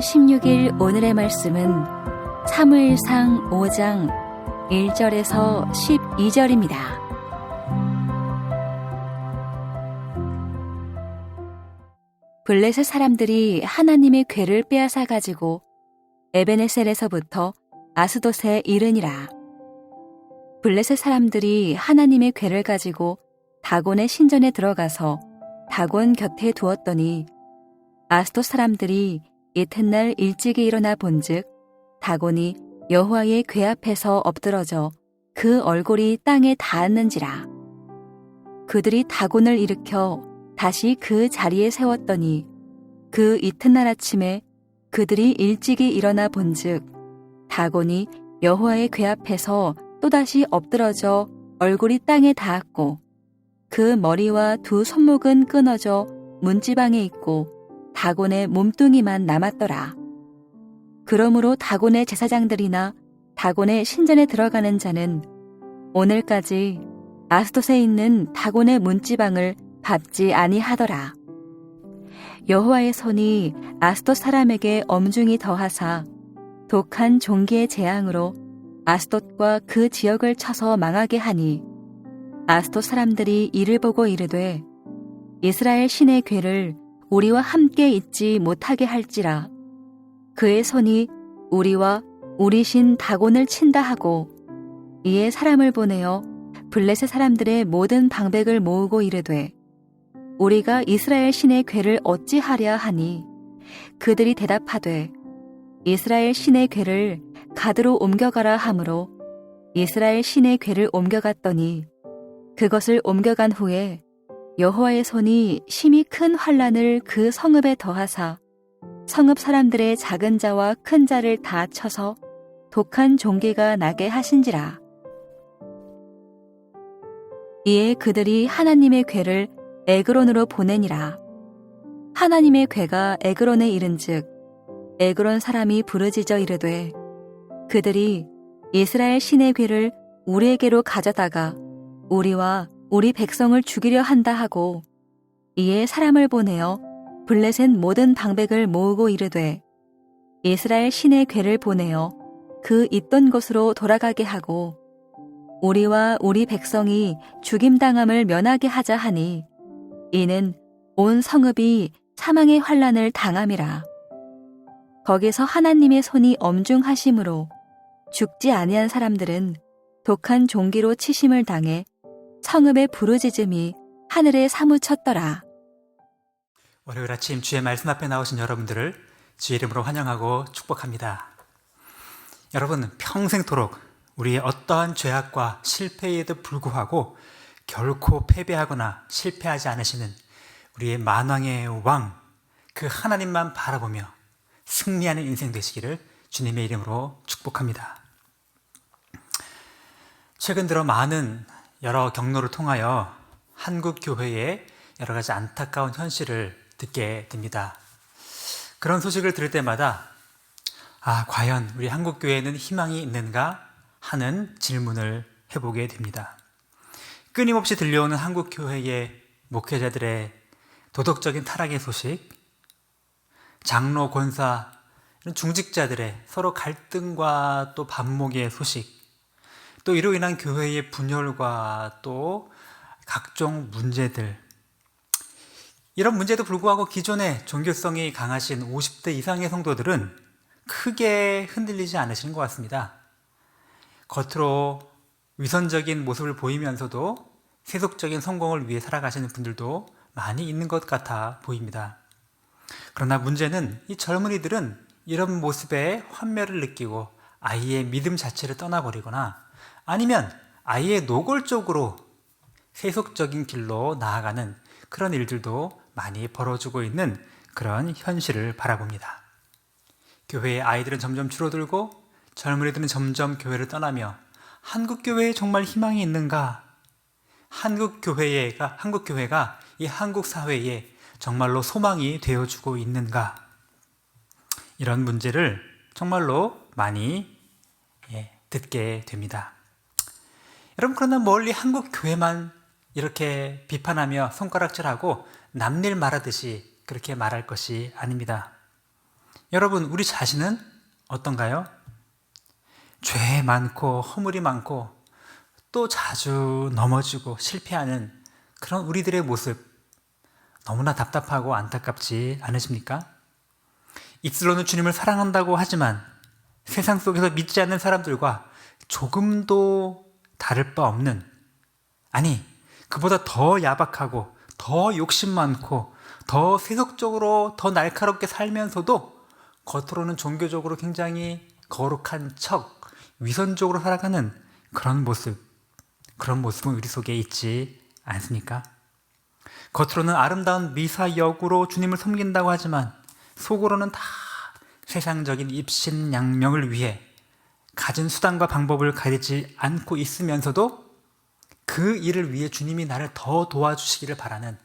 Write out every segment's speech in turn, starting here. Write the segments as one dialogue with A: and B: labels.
A: 16일 오늘의 말씀은 사무엘상 5장 1절에서 12절입니다. 블레셋 사람들이 하나님의 궤를 빼앗아 가지고 에베네셀에서부터 아스돗에 이르니라. 블레셋 사람들이 하나님의 궤를 가지고 다곤의 신전에 들어가서 다곤 곁에 두었더니 아스돗 사람들이 이튿날 일찍이 일어나 본즉 다곤이 여호와의 궤 앞에서 엎드러져 그 얼굴이 땅에 닿았는지라. 그들이 다곤을 일으켜 다시 그 자리에 세웠더니 그 이튿날 아침에 그들이 일찍이 일어나 본즉 다곤이 여호와의 궤 앞에서 또다시 엎드러져 얼굴이 땅에 닿았고 그 머리와 두 손목은 끊어져 문지방에 있고 다곤의 몸뚱이만 남았더라. 그러므로 다곤의 제사장들이나 다곤의 신전에 들어가는 자는 오늘까지 아스돗에 있는 다곤의 문지방을 밟지 아니하더라. 여호와의 손이 아스돗 사람에게 엄중히 더하사 독한 종기의 재앙으로 아스돗과 그 지역을 쳐서 망하게 하니 아스돗 사람들이 이를 보고 이르되 이스라엘 신의 궤를 우리와 함께 있지 못하게 할지라. 그의 손이 우리와 우리 신 다곤을 친다 하고 이에 사람을 보내어 블레셋 사람들의 모든 방백을 모으고 이르되 우리가 이스라엘 신의 궤를 어찌하랴 하니 그들이 대답하되 이스라엘 신의 궤를 가드로 옮겨가라 하므로 이스라엘 신의 궤를 옮겨갔더니 그것을 옮겨간 후에 여호와의 손이 심히 큰 환난을 그 성읍에 더하사 성읍 사람들의 작은 자와 큰 자를 다 쳐서 독한 종기가 나게 하신지라. 이에 그들이 하나님의 궤를 에그론으로 보내니라. 하나님의 궤가 에그론에 이른즉 에그론 사람이 부르짖어 이르되 그들이 이스라엘 신의 궤를 우리에게로 가져다가 우리와 우리 백성을 죽이려 한다 하고 이에 사람을 보내어 블레셋 모든 방백을 모으고 이르되 이스라엘 신의 궤를 보내어 그 있던 곳으로 돌아가게 하고 우리와 우리 백성이 죽임당함을 면하게 하자 하니 이는 온 성읍이 사망의 환난을 당함이라. 거기서 하나님의 손이 엄중하심으로 죽지 아니한 사람들은 독한 종기로 치심을 당해 성읍의 부르짖음이 하늘에 사무쳤더라.
B: 월요일 아침 주의 말씀 앞에 나오신 여러분들을 주의 이름으로 환영하고 축복합니다. 여러분, 평생토록 우리의 어떠한 죄악과 실패에도 불구하고 결코 패배하거나 실패하지 않으시는 우리의 만왕의 왕, 그 하나님만 바라보며 승리하는 인생 되시기를 주님의 이름으로 축복합니다. 최근 들어 많은 여러 경로를 통하여 한국 교회의 여러 가지 안타까운 현실을 듣게 됩니다. 그런 소식을 들을 때마다 과연 우리 한국 교회에는 희망이 있는가 하는 질문을 해보게 됩니다. 끊임없이 들려오는 한국 교회의 목회자들의 도덕적인 타락의 소식, 장로, 권사, 이런 중직자들의 서로 갈등과 또 반목의 소식, 또 이로 인한 교회의 분열과 또 각종 문제들, 이런 문제도 불구하고 기존의 종교성이 강하신 50대 이상의 성도들은 크게 흔들리지 않으시는 것 같습니다. 겉으로 위선적인 모습을 보이면서도 세속적인 성공을 위해 살아가시는 분들도 많이 있는 것 같아 보입니다. 그러나 문제는 이 젊은이들은 이런 모습에 환멸을 느끼고 아예 믿음 자체를 떠나버리거나 아니면 아예 노골적으로 세속적인 길로 나아가는 그런 일들도 많이 벌어지고 있는 그런 현실을 바라봅니다. 교회의 아이들은 점점 줄어들고 젊은이들은 점점 교회를 떠나며 한국 교회에 정말 희망이 있는가? 한국 교회가 이 한국 사회에 정말로 소망이 되어주고 있는가? 이런 문제를 정말로 많이 듣게 됩니다. 여러분, 그러나 멀리 한국 교회만 이렇게 비판하며 손가락질하고 남일 말하듯이 그렇게 말할 것이 아닙니다. 여러분, 우리 자신은 어떤가요? 죄 많고 허물이 많고 또 자주 넘어지고 실패하는 그런 우리들의 모습, 너무나 답답하고 안타깝지 않으십니까? 입술로는 주님을 사랑한다고 하지만 세상 속에서 믿지 않는 사람들과 조금도 다를 바 없는, 아니 그보다 더 야박하고 더 욕심 많고 더 세속적으로 더 날카롭게 살면서도 겉으로는 종교적으로 굉장히 거룩한 척, 위선적으로 살아가는 그런 모습은 우리 속에 있지 않습니까? 겉으로는 아름다운 미사역으로 주님을 섬긴다고 하지만 속으로는 다 세상적인 입신양명을 위해 가진 수단과 방법을 가리지 않고 있으면서도 그 일을 위해 주님이 나를 더 도와주시기를 바라는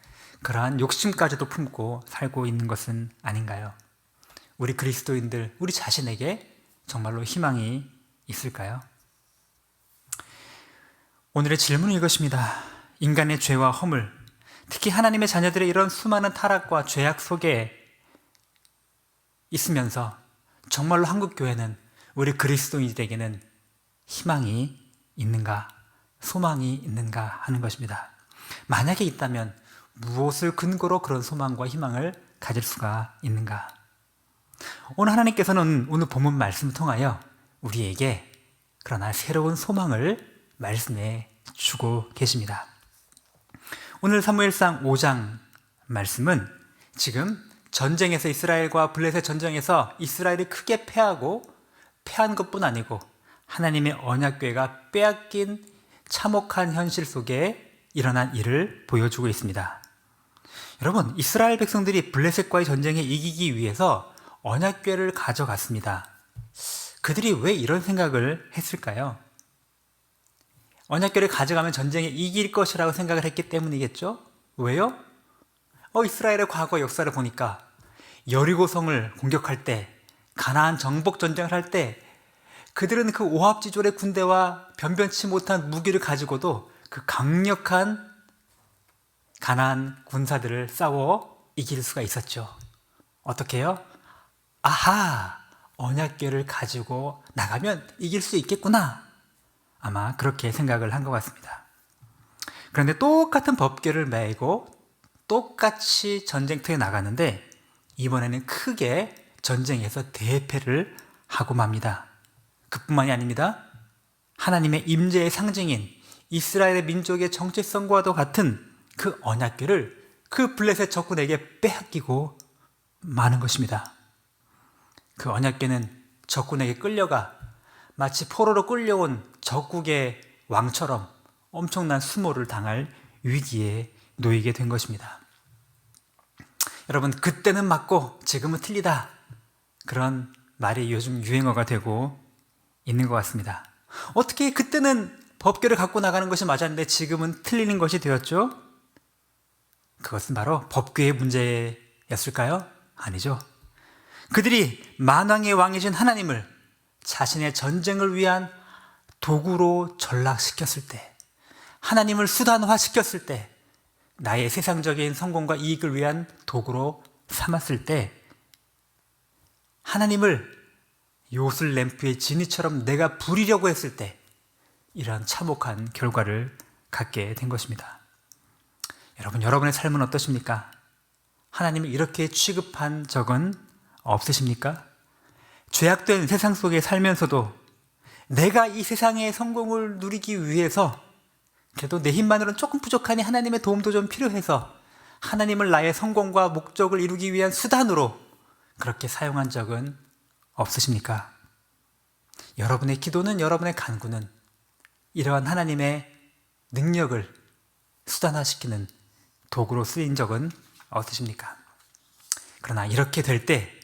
B: 그러한 욕심까지도 품고 살고 있는 것은 아닌가요? 우리 그리스도인들, 우리 자신에게 정말로 희망이 있을까요? 오늘의 질문은 이것입니다. 인간의 죄와 허물, 특히 하나님의 자녀들의 이런 수많은 타락과 죄악 속에 있으면서 정말로 한국교회는, 우리 그리스도인들에게는 희망이 있는가, 소망이 있는가 하는 것입니다. 만약에 있다면 무엇을 근거로 그런 소망과 희망을 가질 수가 있는가? 오늘 하나님께서는 오늘 본문 말씀을 통하여 우리에게 그러나 새로운 소망을 말씀해 주고 계십니다. 오늘 사무엘상 5장 말씀은 지금 전쟁에서, 이스라엘과 블레셋 전쟁에서 이스라엘이 크게 패한 것뿐 아니고 하나님의 언약궤가 빼앗긴 참혹한 현실 속에 일어난 일을 보여주고 있습니다. 여러분, 이스라엘 백성들이 블레셋과의 전쟁에 이기기 위해서 언약궤를 가져갔습니다. 그들이 왜 이런 생각을 했을까요? 언약궤를 가져가면 전쟁에 이길 것이라고 생각을 했기 때문이겠죠? 왜요? 이스라엘의 과거 역사를 보니까 여리고성을 공격할 때, 가나안 정복 전쟁을 할 때 그들은 그 오합지졸의 군대와 변변치 못한 무기를 가지고도 그 강력한 가나안 군사들을 싸워 이길 수가 있었죠. 어떻게 해요? 아하! 언약궤를 가지고 나가면 이길 수 있겠구나. 아마 그렇게 생각을 한 것 같습니다. 그런데 똑같은 법궤를 메고 똑같이 전쟁터에 나가는데 이번에는 크게 전쟁에서 대패를 하고 맙니다. 그뿐만이 아닙니다. 하나님의 임재의 상징인 이스라엘의 민족의 정체성과도 같은 그 언약궤를 그 블레셋 적군에게 빼앗기고 마는 것입니다. 그 언약궤는 적군에게 끌려가 마치 포로로 끌려온 적국의 왕처럼 엄청난 수모를 당할 위기에 놓이게 된 것입니다. 여러분, 그때는 맞고 지금은 틀리다, 그런 말이 요즘 유행어가 되고 있는 것 같습니다. 어떻게 그때는 법궤를 갖고 나가는 것이 맞았는데 지금은 틀리는 것이 되었죠? 그것은 바로 법궤의 문제였을까요? 아니죠. 그들이 만왕의 왕이신 하나님을 자신의 전쟁을 위한 도구로 전락시켰을 때, 하나님을 수단화시켰을 때, 나의 세상적인 성공과 이익을 위한 도구로 삼았을 때, 하나님을 요술 램프의 진이처럼 내가 부리려고 했을 때 이러한 참혹한 결과를 갖게 된 것입니다. 여러분, 여러분의 삶은 어떠십니까? 하나님을 이렇게 취급한 적은 없으십니까? 죄악된 세상 속에 살면서도 내가 이 세상의 성공을 누리기 위해서 그래도 내 힘만으로는 조금 부족하니 하나님의 도움도 좀 필요해서 하나님을 나의 성공과 목적을 이루기 위한 수단으로 그렇게 사용한 적은 없으십니까? 여러분의 기도는, 여러분의 간구는 이러한 하나님의 능력을 수단화시키는 도구로 쓰인 적은 없으십니까? 그러나 이렇게 될 때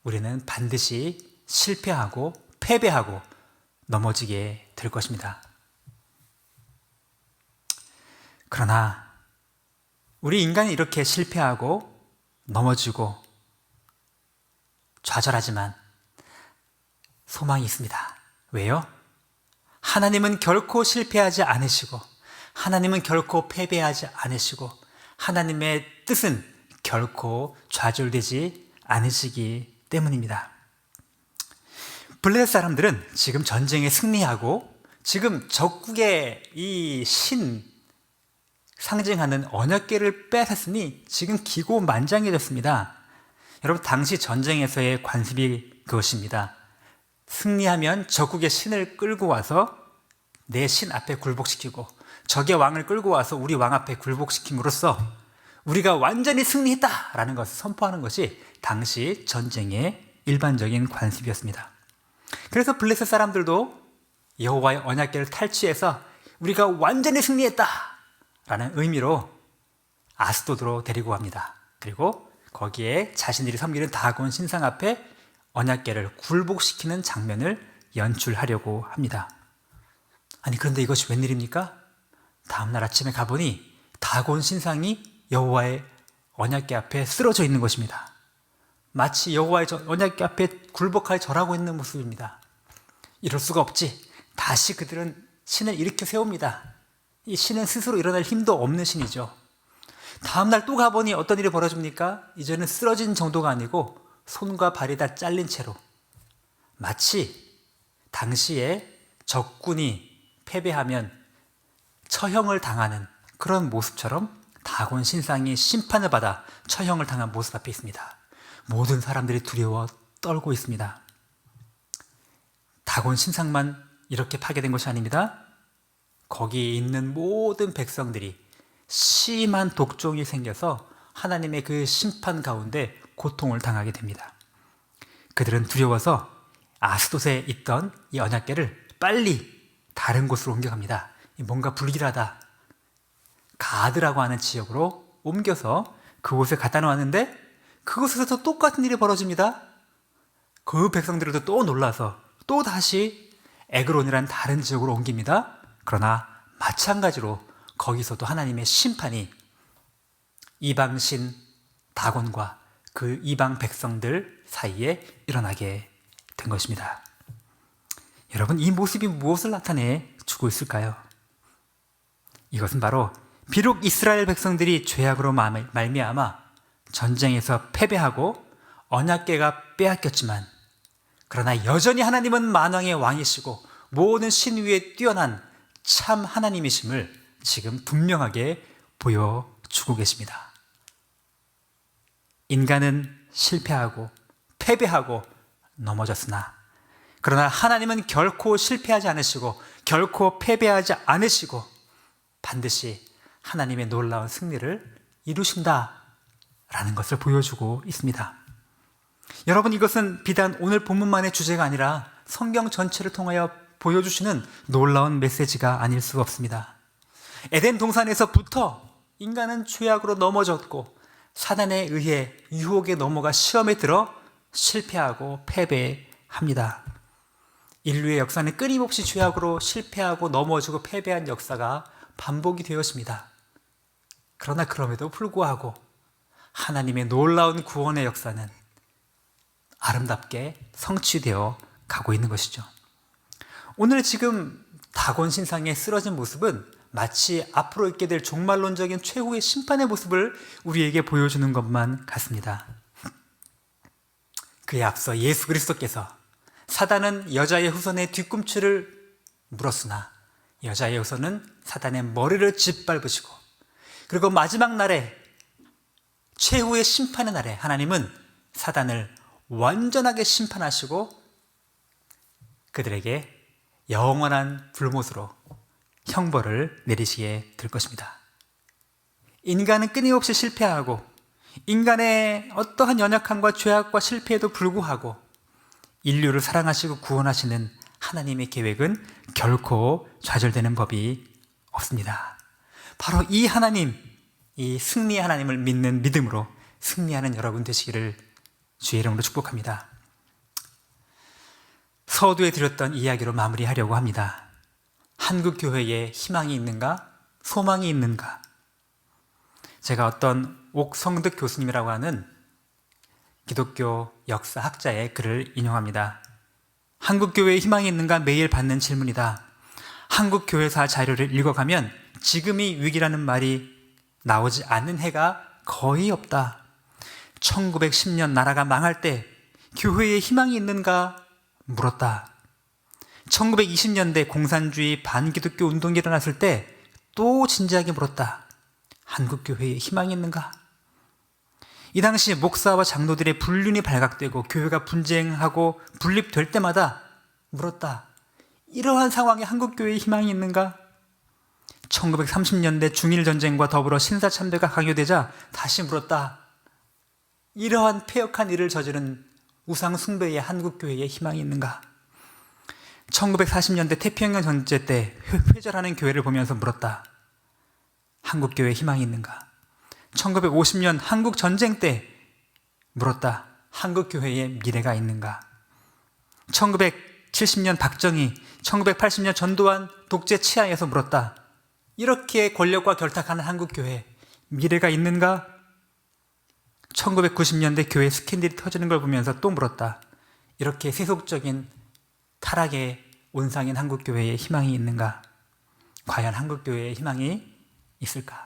B: 우리는 반드시 실패하고 패배하고 넘어지게 될 것입니다. 그러나 우리 인간이 이렇게 실패하고 넘어지고 좌절하지만 소망이 있습니다. 왜요? 하나님은 결코 실패하지 않으시고 하나님은 결코 패배하지 않으시고 하나님의 뜻은 결코 좌절되지 않으시기 때문입니다. 블레셋 사람들은 지금 전쟁에 승리하고 지금 적국의 이 신 상징하는 언약궤를 빼앗았으니 지금 기고만장해졌습니다. 여러분, 당시 전쟁에서의 관습이 그것입니다. 승리하면 적국의 신을 끌고 와서 내 신 앞에 굴복시키고 적의 왕을 끌고 와서 우리 왕 앞에 굴복시킴으로써 우리가 완전히 승리했다라는 것을 선포하는 것이 당시 전쟁의 일반적인 관습이었습니다. 그래서 블레셋 사람들도 여호와의 언약궤를 탈취해서 우리가 완전히 승리했다라는 의미로 아스도드로 데리고 갑니다. 그리고 거기에 자신들이 섬기는 다곤 신상 앞에 언약궤를 굴복시키는 장면을 연출하려고 합니다. 아니, 그런데 이것이 웬일입니까? 다음날 아침에 가보니 다곤 신상이 여호와의 언약궤 앞에 쓰러져 있는 것입니다. 마치 여호와의 언약궤 앞에 굴복하여 절하고 있는 모습입니다. 이럴 수가 없지. 다시 그들은 신을 일으켜 세웁니다. 이 신은 스스로 일어날 힘도 없는 신이죠. 다음날 또 가보니 어떤 일이 벌어집니까? 이제는 쓰러진 정도가 아니고 손과 발이 다 잘린 채로 마치 당시에 적군이 패배하면 처형을 당하는 그런 모습처럼 다곤 신상이 심판을 받아 처형을 당한 모습 앞에 있습니다. 모든 사람들이 두려워 떨고 있습니다. 다곤 신상만 이렇게 파괴된 것이 아닙니다. 거기에 있는 모든 백성들이 심한 독종이 생겨서 하나님의 그 심판 가운데 고통을 당하게 됩니다. 그들은 두려워서 아스돗에 있던 이 언약궤를 빨리 다른 곳으로 옮겨갑니다. 뭔가 불길하다. 가드라고 하는 지역으로 옮겨서 그곳에 갖다 놓았는데 그곳에서 똑같은 일이 벌어집니다. 그 백성들도 또 놀라서 또 다시 에그론이라는 다른 지역으로 옮깁니다. 그러나 마찬가지로 거기서도 하나님의 심판이 이방신 다곤과 그 이방 백성들 사이에 일어나게 된 것입니다. 여러분, 이 모습이 무엇을 나타내 주고 있을까요? 이것은 바로 비록 이스라엘 백성들이 죄악으로 말미암아 전쟁에서 패배하고 언약궤가 빼앗겼지만 그러나 여전히 하나님은 만왕의 왕이시고 모든 신 위에 뛰어난 참 하나님이심을 지금 분명하게 보여주고 계십니다. 인간은 실패하고 패배하고 넘어졌으나 그러나 하나님은 결코 실패하지 않으시고 결코 패배하지 않으시고 반드시 하나님의 놀라운 승리를 이루신다라는 것을 보여주고 있습니다. 여러분, 이것은 비단 오늘 본문만의 주제가 아니라 성경 전체를 통하여 보여주시는 놀라운 메시지가 아닐 수가 없습니다. 에덴 동산에서부터 인간은 죄악으로 넘어졌고 사단에 의해 유혹에 넘어가 시험에 들어 실패하고 패배합니다. 인류의 역사는 끊임없이 죄악으로 실패하고 넘어지고 패배한 역사가 반복이 되었습니다. 그러나 그럼에도 불구하고 하나님의 놀라운 구원의 역사는 아름답게 성취되어 가고 있는 것이죠. 오늘 지금 다곤 신상의 쓰러진 모습은 마치 앞으로 있게 될 종말론적인 최후의 심판의 모습을 우리에게 보여주는 것만 같습니다. 그에 앞서 예수 그리스도께서 사단은 여자의 후손의 뒤꿈치를 물었으나 여자의 후손은 사단의 머리를 짓밟으시고 그리고 마지막 날에 최후의 심판의 날에 하나님은 사단을 완전하게 심판하시고 그들에게 영원한 불못으로 형벌을 내리시게 될 것입니다. 인간은 끊임없이 실패하고 인간의 어떠한 연약함과 죄악과 실패에도 불구하고 인류를 사랑하시고 구원하시는 하나님의 계획은 결코 좌절되는 법이 없습니다. 바로 이 하나님, 이 승리의 하나님을 믿는 믿음으로 승리하는 여러분 되시기를 주의 이름으로 축복합니다. 서두에 드렸던 이야기로 마무리하려고 합니다. 한국 교회에 희망이 있는가? 소망이 있는가? 제가 어떤 옥성득 교수님이라고 하는 기독교 역사학자의 글을 인용합니다. 한국 교회에 희망이 있는가? 매일 받는 질문이다. 한국 교회사 자료를 읽어가면 지금이 위기라는 말이 나오지 않는 해가 거의 없다. 1910년 나라가 망할 때 교회에 희망이 있는가 물었다. 1920년대 공산주의 반기독교 운동이 일어났을 때 또 진지하게 물었다. 한국교회에 희망이 있는가? 이 당시 목사와 장로들의 불륜이 발각되고 교회가 분쟁하고 분립될 때마다 물었다. 이러한 상황에 한국교회에 희망이 있는가? 1930년대 중일전쟁과 더불어 신사참배가 강요되자 다시 물었다. 이러한 패역한 일을 저지른 우상숭배의 한국교회에 희망이 있는가? 1940년대 태평양 전쟁 때 회절하는 교회를 보면서 물었다. 한국교회에 희망이 있는가? 1950년 한국전쟁 때 물었다. 한국교회에 미래가 있는가? 1970년 박정희, 1980년 전두환 독재 치하에서 물었다. 이렇게 권력과 결탁하는 한국교회 미래가 있는가? 1990년대 교회 스캔들이 터지는 걸 보면서 또 물었다. 이렇게 세속적인 타락의 온상인 한국교회에 희망이 있는가? 과연 한국교회에 희망이 있을까?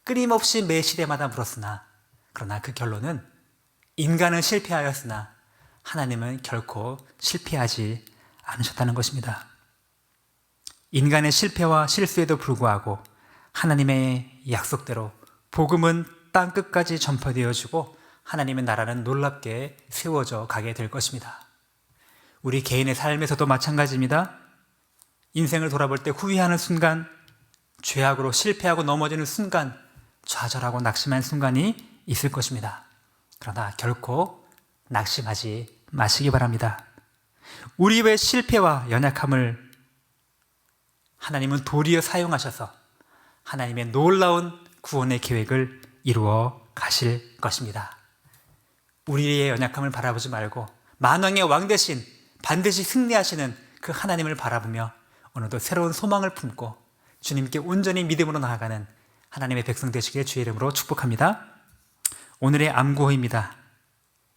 B: 끊임없이 매 시대마다 물었으나 그러나 그 결론은 인간은 실패하였으나 하나님은 결코 실패하지 않으셨다는 것입니다. 인간의 실패와 실수에도 불구하고 하나님의 약속대로 복음은 땅끝까지 전파되어지고 하나님의 나라는 놀랍게 세워져 가게 될 것입니다. 우리 개인의 삶에서도 마찬가지입니다. 인생을 돌아볼 때 후회하는 순간, 죄악으로 실패하고 넘어지는 순간, 좌절하고 낙심한 순간이 있을 것입니다. 그러나 결코 낙심하지 마시기 바랍니다. 우리의 실패와 연약함을 하나님은 도리어 사용하셔서 하나님의 놀라운 구원의 계획을 이루어 가실 것입니다. 우리의 연약함을 바라보지 말고 만왕의 왕 대신 반드시 승리하시는 그 하나님을 바라보며 오늘도 새로운 소망을 품고 주님께 온전히 믿음으로 나아가는 하나님의 백성 되시기를 주의 이름으로 축복합니다. 오늘의 암구호입니다.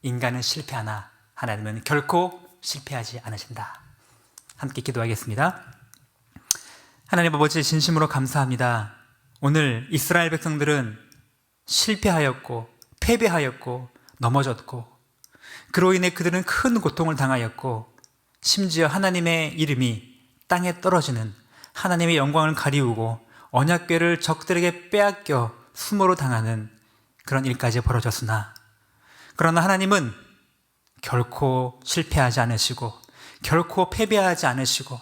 B: 인간은 실패하나 하나님은 결코 실패하지 않으신다. 함께 기도하겠습니다. 하나님 아버지, 진심으로 감사합니다. 오늘 이스라엘 백성들은 실패하였고 패배하였고 넘어졌고 그로 인해 그들은 큰 고통을 당하였고 심지어 하나님의 이름이 땅에 떨어지는, 하나님의 영광을 가리우고 언약궤를 적들에게 빼앗겨 수모로 당하는 그런 일까지 벌어졌으나, 그러나 하나님은 결코 실패하지 않으시고 결코 패배하지 않으시고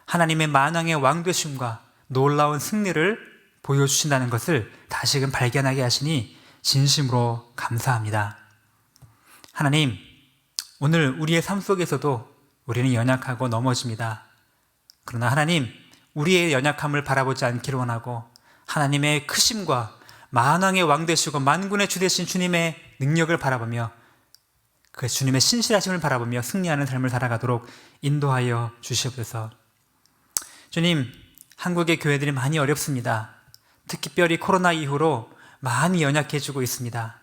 B: 하나님의 만왕의 왕 되심과 놀라운 승리를 보여주신다는 것을 다시금 발견하게 하시니 진심으로 감사합니다. 하나님, 오늘 우리의 삶 속에서도 우리는 연약하고 넘어집니다. 그러나 하나님, 우리의 연약함을 바라보지 않기를 원하고 하나님의 크심과 만왕의 왕 되시고 만군의 주 되신 주님의 능력을 바라보며 그 주님의 신실하심을 바라보며 승리하는 삶을 살아가도록 인도하여 주시옵소서. 주님, 한국의 교회들이 많이 어렵습니다. 특별히 코로나 이후로 많이 연약해지고 있습니다.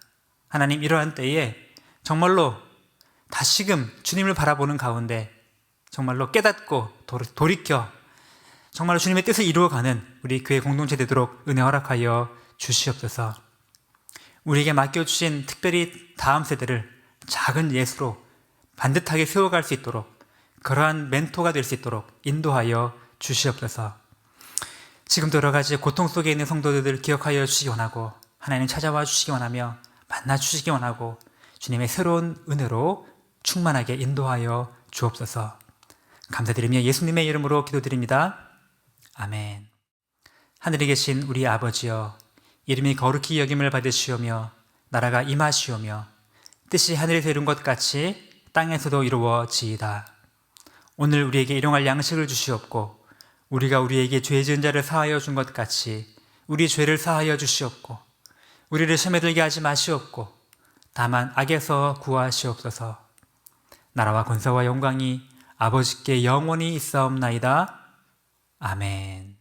B: 하나님, 이러한 때에 정말로 다시금 주님을 바라보는 가운데 정말로 깨닫고 돌이켜 정말로 주님의 뜻을 이루어가는 우리 교회 공동체 되도록 은혜 허락하여 주시옵소서. 우리에게 맡겨주신 특별히 다음 세대를 작은 예수로 반듯하게 세워갈 수 있도록, 그러한 멘토가 될 수 있도록 인도하여 주시옵소서. 지금도 여러 가지 고통 속에 있는 성도들을 기억하여 주시기 원하고 하나님 찾아와 주시기 원하며 만나 주시기 원하고 주님의 새로운 은혜로 충만하게 인도하여 주옵소서. 감사드리며 예수님의 이름으로 기도드립니다. 아멘. 하늘에 계신 우리 아버지여, 이름이 거룩히 여김을 받으시오며 나라가 임하시오며 뜻이 하늘에서 이룬 것 같이 땅에서도 이루어지이다. 오늘 우리에게 일용할 양식을 주시옵고 우리가 우리에게 죄 지은 자를 사하여 준 것 같이 우리 죄를 사하여 주시옵고 우리를 시험에 들게 하지 마시옵고 다만 악에서 구하시옵소서. 나라와 권세와 영광이 아버지께 영원히 있사옵나이다. 아멘.